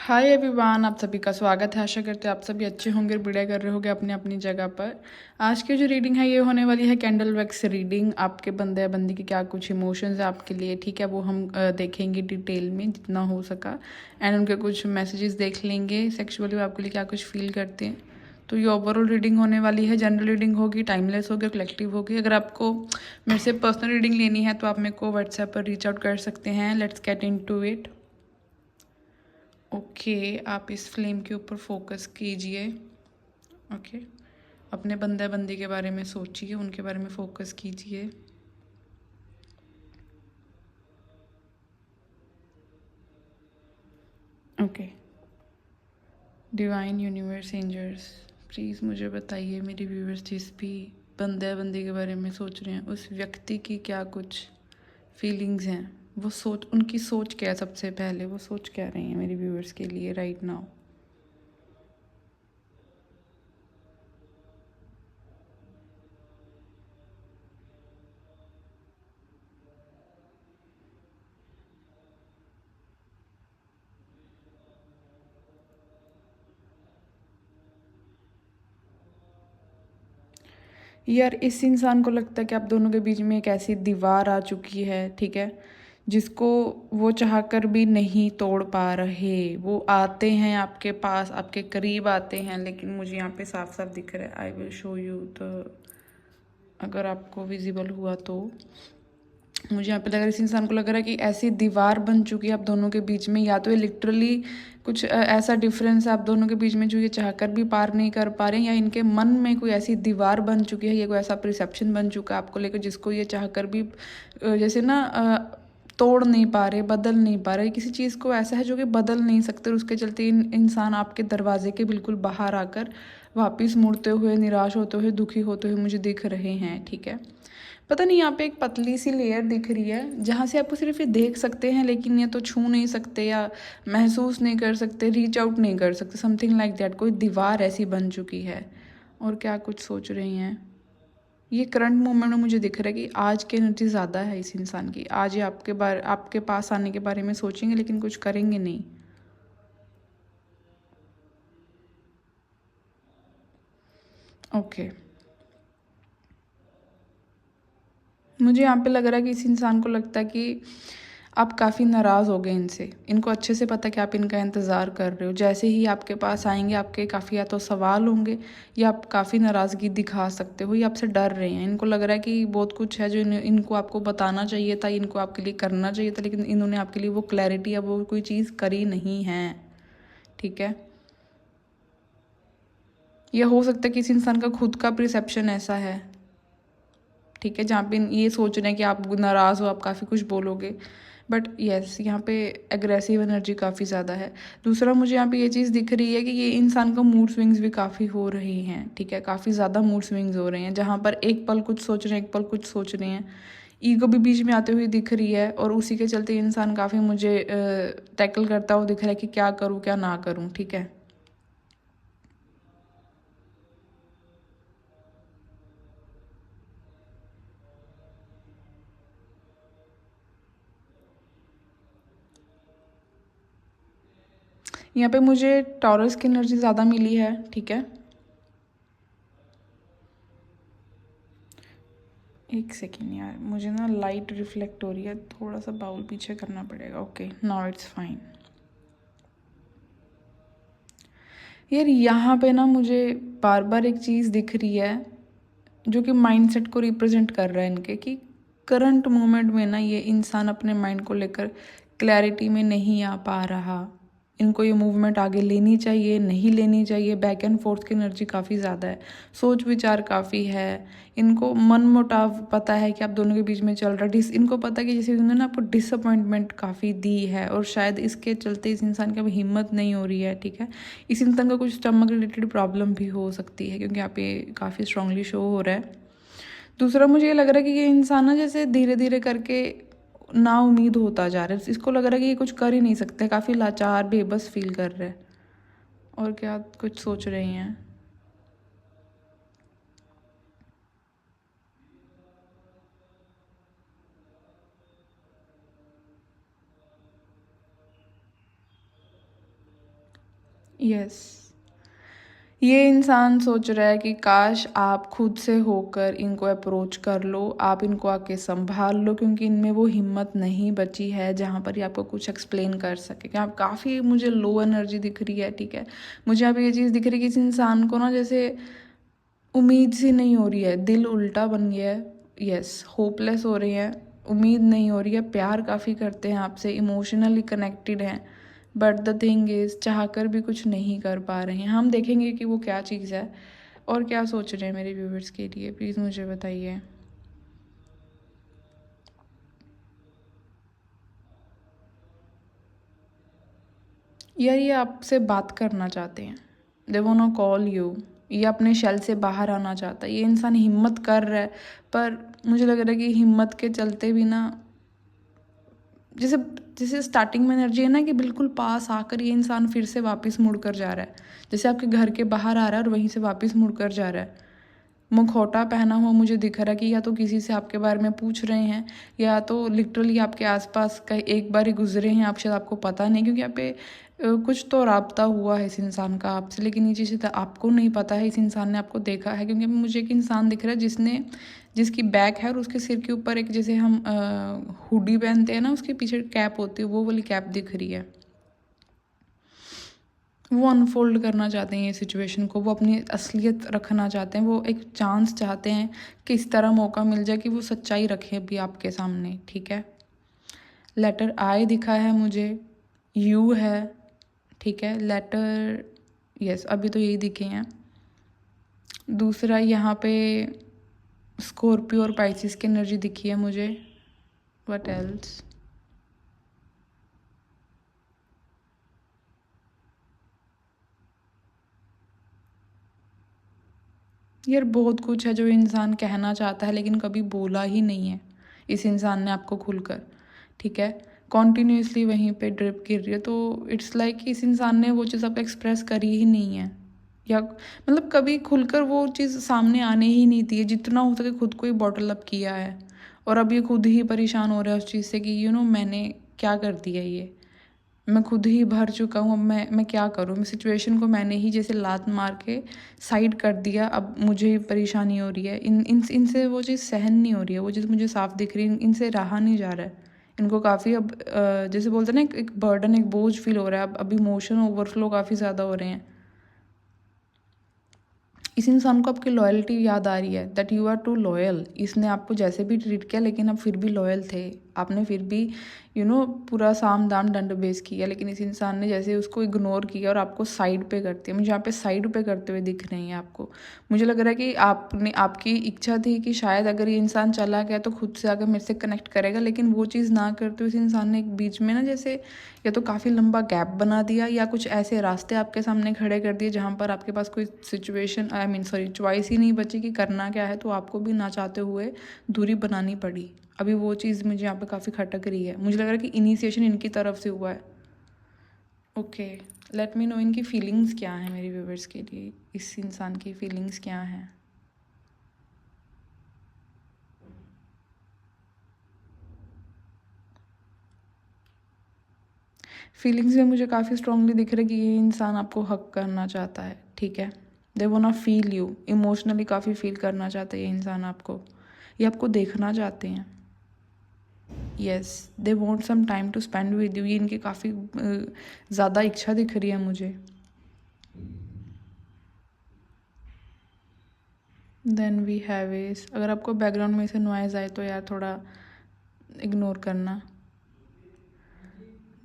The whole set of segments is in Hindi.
हाय एवरीवन, आप सभी का स्वागत है। आशा करते हैं आप सभी अच्छे होंगे और बढ़िया कर रहे होंगे अपनी अपनी जगह पर। आज की जो रीडिंग है ये होने वाली है कैंडल वैक्स रीडिंग। आपके बंदे या बंदी के क्या कुछ इमोशंस है आपके लिए, ठीक है, वो हम देखेंगे डिटेल में जितना हो सका। एंड उनके कुछ मैसेजेस देख लेंगे, सेक्सुअली वो आपके लिए क्या कुछ फील करते हैं। तो ये ओवरऑल रीडिंग होने वाली है, जनरल रीडिंग होगी, टाइमलेस होगी, कलेक्टिव होगी। अगर आपको मेरे से पर्सनल रीडिंग लेनी है तो आप मेरे को व्हाट्सएप पर रीच आउट कर सकते हैं। Let's get in to it. Okay, आप इस फ्लेम के ऊपर फोकस कीजिए। ओके, अपने बंदे बंदी के बारे में सोचिए, उनके बारे में फोकस कीजिए। Okay, divine universe angels, please मुझे बताइए मेरे व्यूअर्स जिस भी बंदे बंदी के बारे में सोच रहे हैं उस व्यक्ति की क्या कुछ फीलिंग्स हैं, वो सोच, उनकी सोच क्या है। सबसे पहले वो सोच क्या रही हैं मेरे व्यूअर्स के लिए राइट नाउ। यार, इस इंसान को लगता है कि आप दोनों के बीच में एक ऐसी दीवार आ चुकी है, ठीक है, जिसको वो चाहकर भी नहीं तोड़ पा रहे। वो आते हैं आपके पास, आपके करीब आते हैं, लेकिन मुझे यहाँ पे साफ साफ दिख रहा है। I will show you the, अगर आपको विजिबल हुआ तो मुझे यहाँ पे लग रहा है इस इंसान को लग रहा है कि ऐसी दीवार बन चुकी है आप दोनों के बीच में। या तो ये लिटरली कुछ ऐसा डिफरेंस है आप दोनों के बीच में जो ये चाहकर भी पार नहीं कर पा रहे हैं, या इनके मन में कोई ऐसी दीवार बन चुकी है, ये कोई ऐसा परसेप्शन बन चुका है आपको लेकर जिसको ये चाहकर भी जैसे ना तोड़ नहीं पा रहे, बदल नहीं पा रहे। किसी चीज़ को ऐसा है जो कि बदल नहीं सकते, और उसके चलते इंसान आपके दरवाजे के बिल्कुल बाहर आकर वापिस मुड़ते हुए, निराश होते हुए, दुखी होते हुए मुझे दिख रहे हैं, ठीक है। पता नहीं, यहाँ पे एक पतली सी लेयर दिख रही है जहाँ से आपको सिर्फ ये देख सकते हैं, लेकिन ये तो छू नहीं सकते या महसूस नहीं कर सकते, रीच आउट नहीं कर सकते, समथिंग लाइक दैट। कोई दीवार ऐसी बन चुकी है। और क्या कुछ सोच रही हैं ये करंट मोमेंट में मुझे दिख रहा है कि आज की एनर्जी ज़्यादा है इस इंसान की। आज ये आपके पास आने के बारे में सोचेंगे लेकिन कुछ करेंगे नहीं। ओके, मुझे यहाँ पे लग रहा है कि इस इंसान को लगता है कि आप काफ़ी नाराज़ हो गए इनसे। इनको अच्छे से पता है कि आप इनका इंतज़ार कर रहे हो। जैसे ही आपके पास आएंगे आपके काफ़ी या तो सवाल होंगे, या आप काफ़ी नाराज़गी दिखा सकते हो, या आपसे डर रहे हैं। इनको लग रहा है कि बहुत कुछ है जो इनको आपको बताना चाहिए था, इनको आपके लिए करना चाहिए था, लेकिन इन्होंने आपके लिए वो क्लैरिटी या वो कोई चीज़ करी नहीं है, ठीक है। यह हो सकता है कि इस इंसान का खुद का परसेप्शन ऐसा है, ठीक है, जहाँ पे ये सोच रहे हैं कि आप नाराज़ हो, आप काफ़ी कुछ बोलोगे। बट यस, यहाँ पे एग्रेसिव एनर्जी काफ़ी ज़्यादा है। दूसरा, मुझे यहाँ पे ये चीज़ दिख रही है कि ये इंसान का मूड स्विंग्स भी काफ़ी हो रहे हैं, ठीक है, काफ़ी ज़्यादा मूड स्विंग्स हो रहे हैं, जहाँ पर एक पल कुछ सोच रहे हैं, एक पल कुछ सोच रहे हैं। ईगो भी बीच में आते हुए दिख रही है, और उसी के चलते इंसान काफ़ी मुझे टैकल करता हुआ दिख रहा है कि क्या करूँ क्या ना करूँ, ठीक है। यहाँ पे मुझे टॉरस की एनर्जी ज़्यादा मिली है, ठीक है। एक सेकेंड यार, मुझे ना लाइट रिफ्लेक्ट हो रही है, थोड़ा सा बाउल पीछे करना पड़ेगा। Okay, now it's fine. यार, यहाँ पे ना मुझे बार बार एक चीज़ दिख रही है जो कि माइंडसेट को रिप्रेजेंट कर रहा है इनके, कि करंट मोमेंट में ना ये इंसान अपने माइंड को लेकर क्लैरिटी में नहीं आ पा रहा। इनको ये मूवमेंट आगे लेनी चाहिए, नहीं लेनी चाहिए। बैक एंड फोर्थ की एनर्जी काफ़ी ज़्यादा है, सोच विचार काफ़ी है। इनको मन मुटाव पता है कि आप दोनों के बीच में चल रहा है। इनको पता है कि जैसे उन्होंने आपको डिसअपॉइंटमेंट काफ़ी दी है, और शायद इसके चलते इस इंसान की अभी हिम्मत नहीं हो रही है, ठीक है। इस इंसान का कुछ स्टमक रिलेटेड प्रॉब्लम भी हो सकती है, क्योंकि यहाँ पे काफ़ी स्ट्रांगली शो हो रहा है। दूसरा, मुझे ये लग रहा है कि ये इंसान ना जैसे धीरे धीरे करके ना उम्मीद होता जा रहा है। इसको लग रहा है कि ये कुछ कर ही नहीं सकते, काफ़ी लाचार बेबस फील कर रहे हैं। और क्या कुछ सोच रही हैं। यस, ये इंसान सोच रहा है कि काश आप खुद से होकर इनको अप्रोच कर लो, आप इनको आके संभाल लो, क्योंकि इनमें वो हिम्मत नहीं बची है जहाँ पर ये आपको कुछ एक्सप्लेन कर सके। कि आप काफ़ी मुझे लो एनर्जी दिख रही है, ठीक है। मुझे अब ये चीज़ दिख रही है कि इस इंसान को ना जैसे उम्मीद सी नहीं हो रही है, दिल उल्टा बन गया है। यस, होपलेस हो रहे हैं, उम्मीद नहीं हो रही है, प्यार काफ़ी करते हैं आपसे, इमोशनली कनेक्टेड हैं, बट द थिंग इज़ चाह कर भी कुछ नहीं कर पा रहे हैं। हम देखेंगे कि वो क्या चीज़ है और क्या सोच रहे हैं मेरे व्यूवर्स के लिए, प्लीज़ मुझे बताइए। यार ये आपसे बात करना चाहते हैं, दे वांट कॉल यू, ये अपने शेल से बाहर आना चाहता है। ये इंसान हिम्मत कर रहा है, पर मुझे लग रहा है कि हिम्मत के चलते भी ना, जैसे जैसे स्टार्टिंग में एनर्जी है ना कि बिल्कुल पास आकर ये इंसान फिर से वापस मुड़ कर जा रहा है, जैसे आपके घर के बाहर आ रहा है और वहीं से वापस मुड़ कर जा रहा है। मुखौटा पहना हुआ मुझे दिख रहा है कि या तो किसी से आपके बारे में पूछ रहे हैं, या तो लिटरली आपके आसपास का एक बार ही गुजरे हैं आप, शायद आपको पता नहीं, क्योंकि यहाँ पे कुछ तो राब्ता हुआ है इस इंसान का आपसे, लेकिन ये चीज़ें तो आपको नहीं पता है। इस इंसान ने आपको देखा है, क्योंकि मुझे एक इंसान दिख रहा है जिसकी बैक है और उसके सिर के ऊपर एक, जैसे हम हुडी पहनते हैं ना, उसके पीछे कैप होती है, वो वाली कैप दिख रही है। वो अनफोल्ड करना चाहते हैं ये सिचुएशन को, वो अपनी असलियत रखना चाहते हैं, वो एक चांस चाहते हैं कि इस तरह मौका मिल जाए कि वो सच्चाई रखें अभी आपके सामने, ठीक है। लेटर आई दिखा है मुझे, यू है, ठीक है, लेटर, यस, अभी तो यही दिखे हैं। दूसरा यहाँ पे स्कॉर्पियो और पाइसिस की एनर्जी दिखी है मुझे। What else? यार बहुत कुछ है जो इंसान कहना चाहता है लेकिन कभी बोला ही नहीं है इस इंसान ने आपको खुलकर, ठीक है। कॉन्टीन्यूसली वहीं पे ड्रिप गिर रही है, तो इट्स लाइक इस इंसान ने वो चीज़ आपको एक्सप्रेस करी ही नहीं है, या मतलब कभी खुलकर वो चीज़ सामने आने ही नहीं दी है। जितना हो सके खुद को ही बॉटल अप किया है, और अब ये खुद ही परेशान हो रहा है उस चीज़ से कि मैंने क्या कर दिया, ये मैं खुद ही भर चुका हूँ। अब मैं क्या करूँ, मैं सिचुएशन को मैंने ही जैसे लात मार के साइड कर दिया, अब मुझे ही परेशानी हो रही है। इनसे वो चीज़ सहन नहीं हो रही है, वो चीज़ मुझे साफ दिख रही है, इनसे रहा नहीं जा रहा है। इनको काफ़ी अब जैसे बोलते हैं ना, एक बर्डन, एक बोझ फील हो रहा है। अब इमोशन ओवरफ्लो काफ़ी ज़्यादा हो रहे हैं। इस इंसान को आपकी लॉयल्टी याद आ रही है, that you are too loyal. इसने आपको जैसे भी ट्रीट किया लेकिन आप फिर भी लॉयल थे, आपने फिर भी पूरा साम दाम दंड भेद किया, लेकिन इस इंसान ने जैसे उसको इग्नोर किया और आपको साइड पे करते हैं। मुझे यहाँ पे साइड पे करते हुए दिख रही हैं आपको। मुझे लग रहा है कि आपकी इच्छा थी कि शायद अगर ये इंसान चला गया तो खुद से आकर मेरे से कनेक्ट करेगा, लेकिन वो चीज़ ना करते हुए इस इंसान ने एक बीच में ना, जैसे या तो काफ़ी लंबा गैप बना दिया, या कुछ ऐसे रास्ते आपके सामने खड़े कर दिए जहाँ पर आपके पास कोई situation, I mean sorry, choice ही नहीं बची कि करना क्या है, तो आपको भी ना चाहते हुए दूरी बनानी पड़ी। अभी वो चीज़ मुझे यहाँ पे काफ़ी खटक रही है। मुझे लग रहा है कि इनिशिएशन इनकी तरफ से हुआ है। ओके, लेट मी नो इनकी फीलिंग्स क्या हैं मेरे व्यूवर्स के लिए, इस इंसान की फीलिंग्स क्या हैं। फीलिंग्स में मुझे काफ़ी स्ट्रांगली दिख रहा है कि ये इंसान आपको हक करना चाहता है, ठीक है। They want to feel you, emotionally काफ़ी फील करना चाहता है ये इंसान आपको, ये आपको देखना चाहते हैं। Yes, they want some time to spend with you, ये इनकी काफ़ी ज़्यादा इच्छा दिख रही है मुझे। देन वी हैव इस, अगर आपको बैकग्राउंड में से नॉइज़ आए तो यार थोड़ा इग्नोर करना।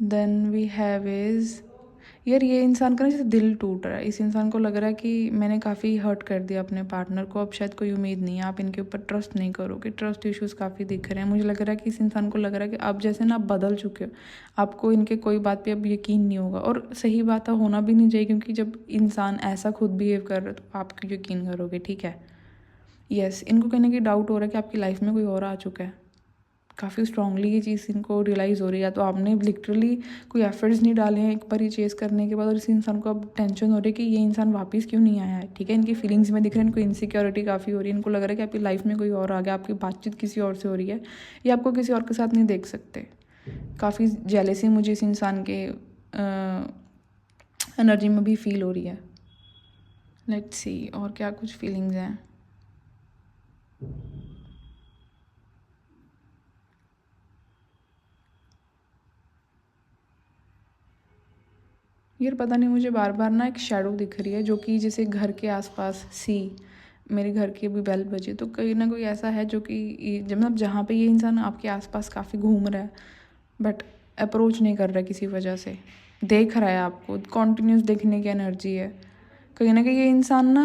देन वी हैव इज़, यार ये इंसान का ना जैसे दिल टूट रहा है। इस इंसान को लग रहा है कि मैंने काफ़ी हर्ट कर दिया अपने पार्टनर को, अब शायद कोई उम्मीद नहीं है, आप इनके ऊपर ट्रस्ट नहीं करोगे। ट्रस्ट इश्यूज़ काफ़ी दिख रहे हैं। मुझे लग रहा है कि इस इंसान को लग रहा है कि आप जैसे ना आप बदल चुके हो, आपको इनके कोई बात पे अब यकीन नहीं होगा, और सही बात है, होना भी नहीं चाहिए, क्योंकि जब इंसान ऐसा खुद बिहेव कर रहा है तो आप क्यों यकीन करोगे, ठीक है। यस, इनको कहीं ना कहीं डाउट हो रहा है कि आपकी लाइफ में कोई और आ चुका है। काफ़ी स्ट्रांगली ये चीज़ इनको रियलाइज़ हो रही है, तो आपने लिटरली कोई एफर्ट्स नहीं डाले हैं एक बार ये चेस करने के बाद, और इस इंसान को अब टेंशन हो रही है कि ये इंसान वापस क्यों नहीं आया है, ठीक है। इनकी फीलिंग्स में दिख रहा है, इनको इनसिक्योरिटी काफ़ी हो रही है, इनको लग रहा है कि आपकी लाइफ में कोई और आ गया, आपकी बातचीत किसी और से हो रही है, या आपको किसी और के साथ नहीं देख सकते। काफ़ी जेलसी मुझे इस इंसान के एनर्जी में भी फील हो रही है। लेट्स सी और क्या कुछ फीलिंग्स हैं। यार पता नहीं, मुझे बार बार ना एक शैडो दिख रही है जो कि जैसे घर के आसपास मेरे घर की अभी बेल बजी, तो कहीं ना कोई ऐसा है जो कि जब मतलब जहाँ पे ये इंसान आपके आसपास काफ़ी घूम रहा है बट अप्रोच नहीं कर रहा है किसी वजह से, देख रहा है आपको, कॉन्टीन्यूस देखने की एनर्जी है। कहीं ना कहीं ये इंसान ना,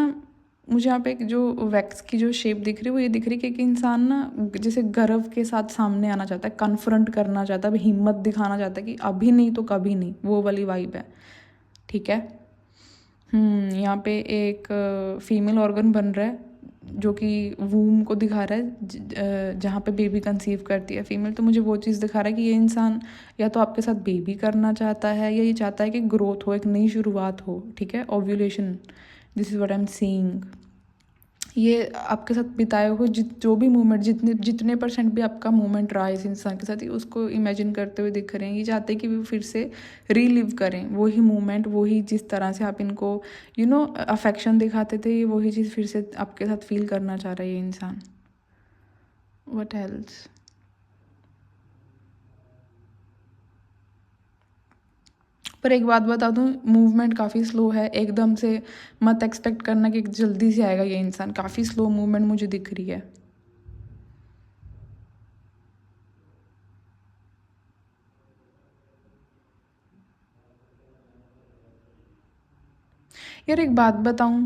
मुझे यहाँ पे एक जो वैक्स की जो शेप दिख रही है वो ये दिख रही है कि एक इंसान ना जैसे गर्व के साथ सामने आना चाहता है, कन्फ्रंट करना चाहता है, हिम्मत दिखाना चाहता है कि अभी नहीं तो कभी नहीं, वो वाली वाइब है। ठीक है। यहाँ पे एक फीमेल ऑर्गन बन रहा है जो कि वूम को दिखा रहा है, जहाँ पे बेबी कंसीव करती है फीमेल। तो मुझे वो चीज़ दिखा रहा है कि ये इंसान या तो आपके साथ बेबी करना चाहता है या ये चाहता है कि ग्रोथ हो, एक नई शुरुआत हो। ठीक है, ovulation, this is what I am seeing. ये आपके साथ बिताए हुए जो भी मोमेंट, जितने परसेंट भी आपका मोमेंट रहा है इस इंसान के साथ, ये उसको इमेजिन करते हुए दिख रहे हैं। ये चाहते हैं कि वो फिर से रीलिव करें वही मोमेंट, वही जिस तरह से आप इनको अफेक्शन दिखाते थे, ये वही चीज़ फिर से आपके साथ फील करना चाह रहा है ये इंसान। What else? पर एक बात बता दूँ, मूवमेंट काफ़ी स्लो है, एकदम से मत एक्सपेक्ट करना कि जल्दी से आएगा ये इंसान। काफ़ी स्लो मूवमेंट मुझे दिख रही है। यार एक बात बताऊँ,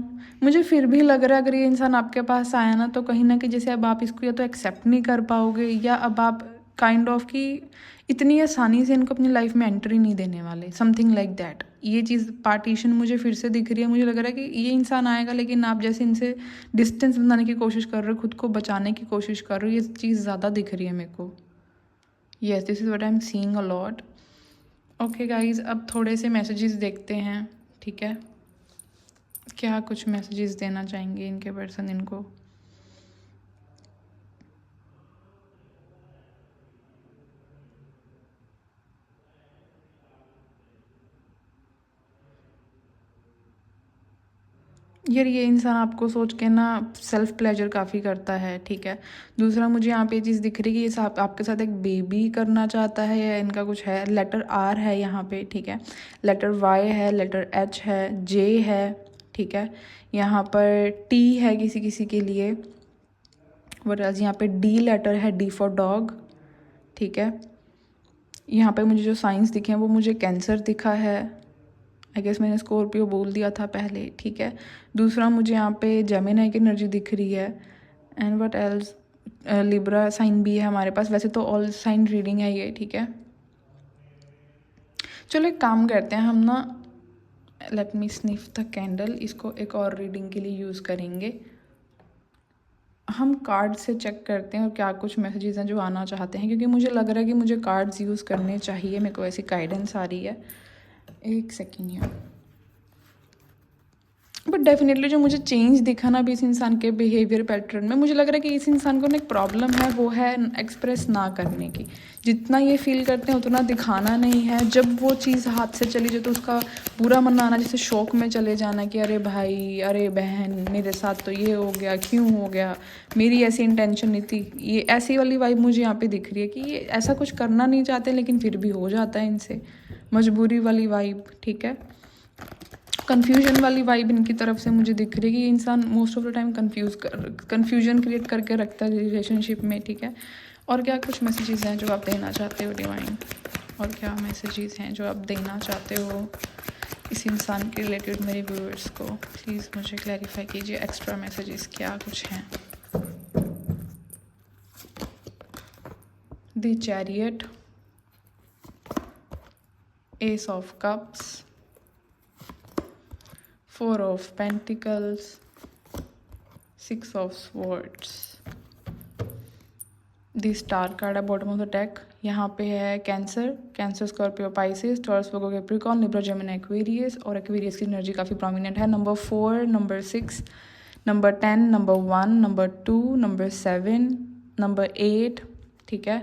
मुझे फिर भी लग रहा है अगर ये इंसान आपके पास आया ना तो कहीं ना कहीं जैसे अब आप इसको या तो एक्सेप्ट नहीं कर पाओगे या अब आप काइंड ऑफ कि इतनी आसानी से इनको अपनी लाइफ में एंट्री नहीं देने वाले, समथिंग लाइक दैट। ये चीज़ पार्टीशन मुझे फिर से दिख रही है। मुझे लग रहा है कि ये इंसान आएगा लेकिन आप जैसे इनसे डिस्टेंस बनाने की कोशिश कर रहे हो, खुद को बचाने की कोशिश कर रहे हो, ये चीज़ ज़्यादा दिख रही है मेरे को। Yes, this is what I am seeing a lot. Okay guys, अब थोड़े से मैसेजेस देखते हैं। ठीक है, क्या कुछ मैसेजेस देना चाहेंगे इनके पर्सन इनको। यार ये इंसान आपको सोच के ना सेल्फ प्लेजर काफ़ी करता है। ठीक है, दूसरा मुझे यहाँ पे ये चीज़ दिख रही है कि ये आपके साथ एक बेबी करना चाहता है या इनका कुछ है। लेटर आर है यहाँ पे। ठीक है, लेटर वाई है, लेटर एच है, जे है। ठीक है, यहाँ पर टी है किसी किसी के लिए। वरअज़ यहाँ पे डी लेटर है, डी फॉर डॉग। ठीक है, यहाँ पे मुझे जो साइंस दिखे हैं वो मुझे कैंसर दिखा है। आई गेस मैंने स्कॉर्पियो बोल दिया था पहले। ठीक है, दूसरा मुझे यहाँ पे जेमिनी की एनर्जी दिख रही है। And what else, Libra sign भी है हमारे पास। वैसे तो ऑल साइन रीडिंग है ये। ठीक है, चलो एक काम करते हैं हम ना, let me sniff the candle, इसको एक और रीडिंग के लिए यूज़ करेंगे। हम कार्ड से चेक करते हैं और क्या कुछ मैसेजेस हैं जो आना चाहते हैं, क्योंकि मुझे लग रहा है कि मुझे कार्ड्स यूज़ करने चाहिए। मेरे को ऐसी गाइडेंस आ रही है। एक सेकेंड यार। बट डेफिनेटली जो मुझे चेंज दिखा ना अभी इस इंसान के बिहेवियर पैटर्न में, मुझे लग रहा है कि इस इंसान को ना एक प्रॉब्लम है, वो है एक्सप्रेस ना करने की। जितना ये फील करते हैं उतना दिखाना नहीं है। जब वो चीज़ हाथ से चली जाए तो उसका बुरा मन आना, जैसे शौक में चले जाना कि अरे भाई, अरे बहन, मेरे साथ तो ये हो गया, क्यों हो गया, मेरी ऐसी इंटेंशन नहीं थी। ये ऐसी वाली वाइब मुझे यहाँ पे दिख रही है कि ये ऐसा कुछ करना नहीं चाहते लेकिन फिर भी हो जाता है इनसे, मजबूरी वाली वाइब। ठीक है, कन्फ्यूजन वाली वाइब इनकी तरफ से मुझे दिख रही है कि इंसान most of the time confusion create करके रखता है रिलेशनशिप में। ठीक है, और क्या कुछ मैसेजेस हैं जो आप देना चाहते हो डिवाइन, और क्या मैसेजेस हैं जो आप देना चाहते हो इस इंसान के रिलेटेड मेरे व्यूअर्स को? प्लीज़ मुझे क्लैरिफाई कीजिए, एक्स्ट्रा मैसेजेस क्या कुछ हैं। The chariot, S of cups, Four of Pentacles, Six of Swords, the Star card है बॉटम ऑफ द डेक। यहाँ पे है कैंसर, स्कॉर्पियो, पाइसेस, टॉरस, वर्गो, कैप्रिकॉर्न, लिब्रा, जेमिनी, एक्वेरियस। और एक्वेरियस की एनर्जी काफ़ी प्रोमिनेंट है। Number 4, number 6, number 10, number 1, number 2, number 7, number 8। ठीक है,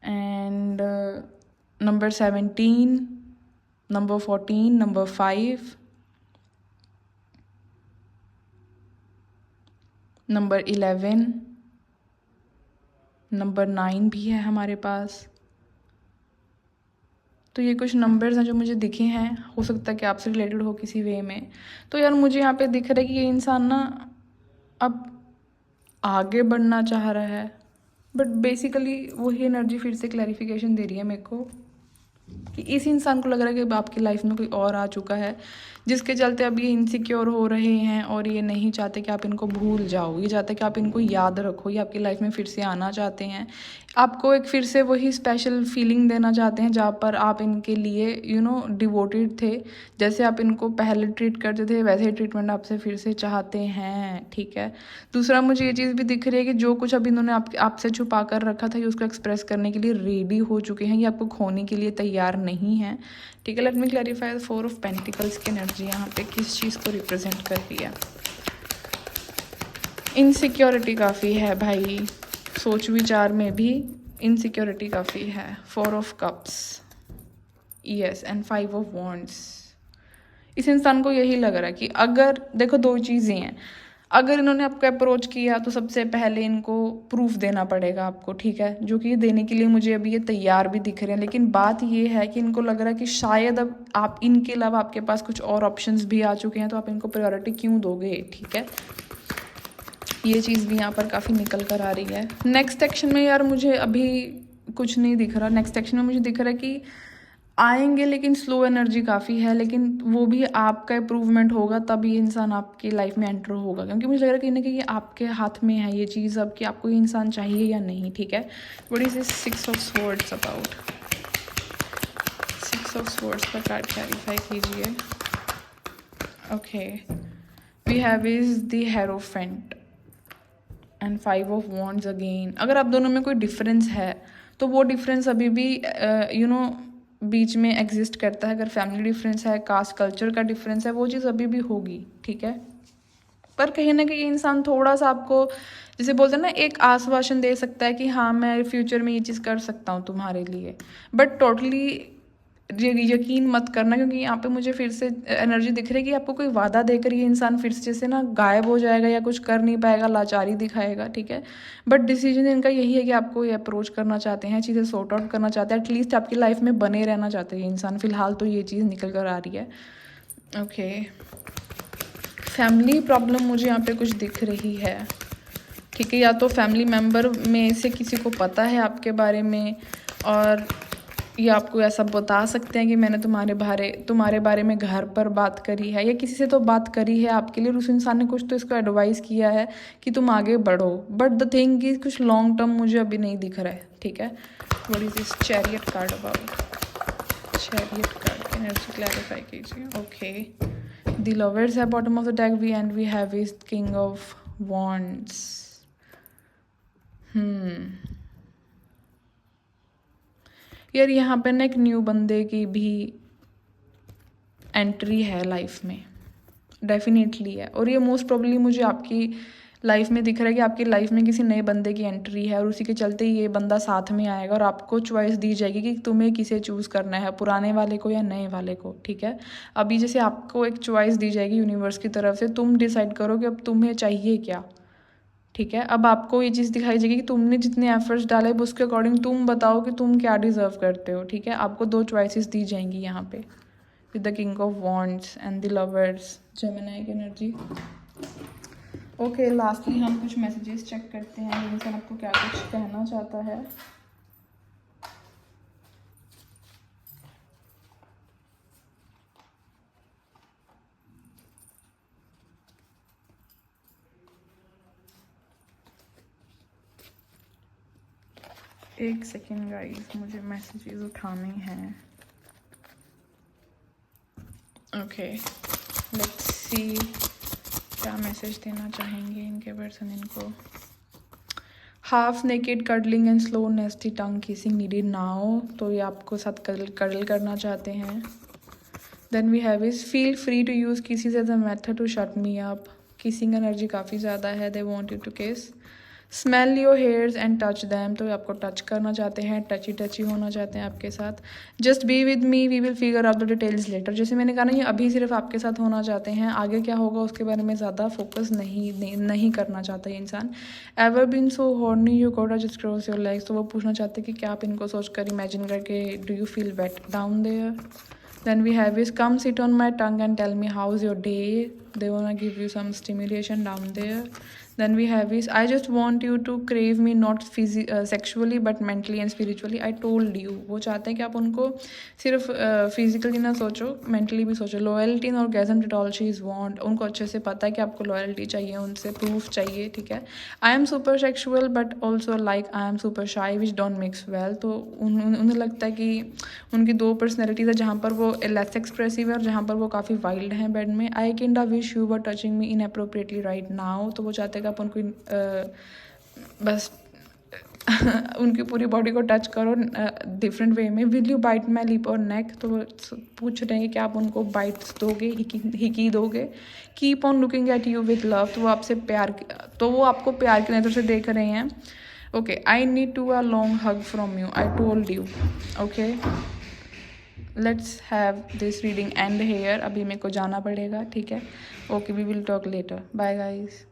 and number 17, number 14, number 5, number 11, number 9 भी है हमारे पास। तो ये कुछ नंबर्स हैं जो मुझे दिखे हैं, हो सकता है कि आपसे रिलेटेड हो किसी वे में। तो यार मुझे यहाँ पे दिख रहा है कि ये इंसान ना अब आगे बढ़ना चाह रहा है, बट बेसिकली वही एनर्जी फिर से क्लैरिफिकेशन दे रही है मेरे को कि इस इंसान को लग रहा है कि आपकी लाइफ में कोई और आ चुका है, जिसके चलते अब ये इनसिक्योर हो रहे हैं और ये नहीं चाहते कि आप इनको भूल जाओ, ये चाहते हैं कि आप इनको याद रखो, ये आपकी लाइफ में फिर से आना चाहते हैं, आपको एक फिर से वही स्पेशल फीलिंग देना चाहते हैं जहाँ पर आप इनके लिए डिवोटेड थे। जैसे आप इनको पहले ट्रीट करते थे वैसे ही ट्रीटमेंट आपसे फिर से चाहते हैं, ठीक है। दूसरा मुझे ये चीज़ भी दिख रही है कि जो कुछ अब इन्होंने आपसे छुपा कर रखा था ये उसको एक्सप्रेस करने के लिए रेडी हो चुके हैं, ये आपको खोने के लिए तैयार नहीं है, ठीक है। Let me clarify the 4 of pentacles की एनर्जी यहाँ पे किस चीज़ को रिप्रेजेंट कर रही है। इनसिक्योरिटी काफ़ी है भाई, सोच विचार में भी इनसिक्योरिटी काफ़ी है। 4 of cups, yes, and 5 of wands. इस इंसान को यही लग रहा है कि अगर देखो दो चीज़ें हैं, अगर इन्होंने आपको अप्रोच किया तो सबसे पहले इनको प्रूफ देना पड़ेगा आपको, ठीक है, जो कि देने के लिए मुझे अभी ये तैयार भी दिख रहे हैं। लेकिन बात ये है कि इनको लग रहा है कि शायद अब आप इनके अलावा आपके पास कुछ और ऑप्शंस भी आ चुके हैं, तो आप इनको प्रायोरिटी क्यों दोगे, ठीक है। ये चीज़ भी यहाँ पर काफ़ी निकल कर आ रही है। नेक्स्ट एक्शन में यार मुझे अभी कुछ नहीं दिख रहा। नेक्स्ट एक्शन में मुझे दिख रहा है कि आएंगे, लेकिन स्लो एनर्जी काफ़ी है, लेकिन वो भी आपका इम्प्रूवमेंट होगा तब ये इंसान आपकी लाइफ में एंटर होगा, क्योंकि मुझे लग रहा है कहीं ना कहीं ये आपके हाथ में है ये चीज़ अब कि आपको ये इंसान चाहिए या नहीं, ठीक है। What is this 6 of swords about? 6 of swords का कार्ड क्लैरिफाई कीजिए। Okay, we have is the hierophant and 5 of wands again. अगर आप दोनों में कोई डिफरेंस है तो वो डिफरेंस अभी भी बीच में एग्जिस्ट करता है। अगर फैमिली डिफरेंस है, कास्ट कल्चर का डिफरेंस है, वो चीज़ अभी भी होगी, ठीक है। पर कहीं ना कहीं इंसान थोड़ा सा आपको जैसे बोलते हैं ना एक आश्वासन दे सकता है कि हाँ मैं फ्यूचर में ये चीज़ कर सकता हूँ तुम्हारे लिए, बट टोटली यकीन मत करना, क्योंकि यहाँ पे मुझे फिर से एनर्जी दिख रही है कि आपको कोई वादा देकर ये इंसान फिर से जैसे ना गायब हो जाएगा या कुछ कर नहीं पाएगा, लाचारी दिखाएगा, ठीक है। बट डिसीजन इनका यही है कि आपको ये अप्रोच करना चाहते हैं, चीज़ें सॉर्ट आउट करना चाहते हैं, एटलीस्ट आपकी लाइफ में बने रहना चाहते हैं ये इंसान। फिलहाल तो ये चीज़ निकल कर आ रही है। ओके, फैमिली प्रॉब्लम मुझे यहाँ पे कुछ दिख रही है, ठीक है। या तो फैमिली मेम्बर में से किसी को पता है आपके बारे में और ये आपको ऐसा बता सकते हैं कि मैंने तुम्हारे बारे में घर पर बात करी है, या किसी से तो बात करी है आपके लिए, उस इंसान ने कुछ तो इसको एडवाइस किया है कि तुम आगे बढ़ो। बट द थिंग कि कुछ लॉन्ग टर्म मुझे अभी नहीं दिख रहा है, ठीक है। What is this chariot card about? Chariot card energy clarify कीजिए। ओके, द लवर्स है bottom of the deck we and we have is king of wands. यार यहाँ पे ना एक न्यू बंदे की भी एंट्री है लाइफ में, डेफिनेटली है। और ये मोस्ट प्रोबेबली मुझे आपकी लाइफ में दिख रहा है कि आपकी लाइफ में किसी नए बंदे की एंट्री है और उसी के चलते ये बंदा साथ में आएगा और आपको चॉइस दी जाएगी कि तुम्हें किसे चूज़ करना है, पुराने वाले को या नए वाले को, ठीक है। अभी जैसे आपको एक चॉइस दी जाएगी यूनिवर्स की तरफ से, तुम डिसाइड करो कि अब तुम्हें चाहिए क्या, ठीक है। अब आपको ये चीज़ दिखाई जाएगी कि तुमने जितने एफर्ट्स डाले उसके अकॉर्डिंग तुम बताओ कि तुम क्या डिजर्व करते हो, ठीक है। आपको 2 चॉइसेस दी जाएंगी यहाँ पे with the king of wands and the lovers, Gemini की एनर्जी। ओके, लास्टली हम कुछ मैसेजेस चेक करते हैं ये इंसान आपको क्या कुछ कहना चाहता है। एक सेकेंड गाइस, मुझे मैसेजेस उठाने हैं। ओके, लेट्स सी क्या मैसेज देना चाहेंगे इनके पर्सन इनको। Half naked cuddling and slow nasty tongue kissing needed now, तो ये आपको साथ कडल करना चाहते हैं। Then we have is feel free to use kissing as a method to shut me up. Kissing energy काफ़ी ज़्यादा है, they want you to kiss. Smell your hairs and touch them, तो आपको टच करना चाहते हैं, टची टची होना चाहते हैं आपके साथ। Just be with me, we will figure out the details later. जैसे मैंने कहा ना, ये अभी सिर्फ आपके साथ होना चाहते हैं, आगे क्या होगा उसके बारे में ज़्यादा फोकस नहीं करना चाहता ये इंसान। Ever been so horny you gotta just cross your legs, तो वो पूछना चाहते हैं कि क्या आप इनको सोच कर इमेजिन करके do you feel wet down there. Then we have is come sit on my tongue and tell me how's your day. They wanna give you some stimulation down there. Then we have is I just want you to crave me not sexually but mentally and spiritually. I told you. वो चाहते हैं कि आप उनको सिर्फ फिजिकली ना सोचो, मेंटली भी सोचो। Loyalty and orgasm did all she is want, उनको अच्छे से पता है कि आपको लॉयल्टी चाहिए, उनसे प्रूफ चाहिए, ठीक है। I am super sexual but also like I am super शाई विच डोंट मिक्स वेल, तो उन्हें लगता है कि उनकी दो पर्सनैलिटीज़ है, जहाँ पर वो लेस एक्सप्रेसिव है और जहाँ पर वो काफ़ी वाइल्ड हैं बेड में। आई कैन डा wish you were touching me in appropriately right now, तो वो चाहते हैं कि आप उनको बस उनकी पूरी बॉडी को टच करो डिफरेंट वे में। Will you bite my lip और नेक, तो वो पूछ रहे हैं कि आप उनको बाइट्स दोगे, हिकी दोगे। Keep on looking at you with love, तो वो आपसे प्यार, तो वो आपको प्यार की नज़र से देख रहे हैं। Okay, I need to a long hug from you, I told you. Okay, let's have this reading end here. अभी मेरे को जाना पड़ेगा, ठीक है। Okay, we will talk later, bye guys.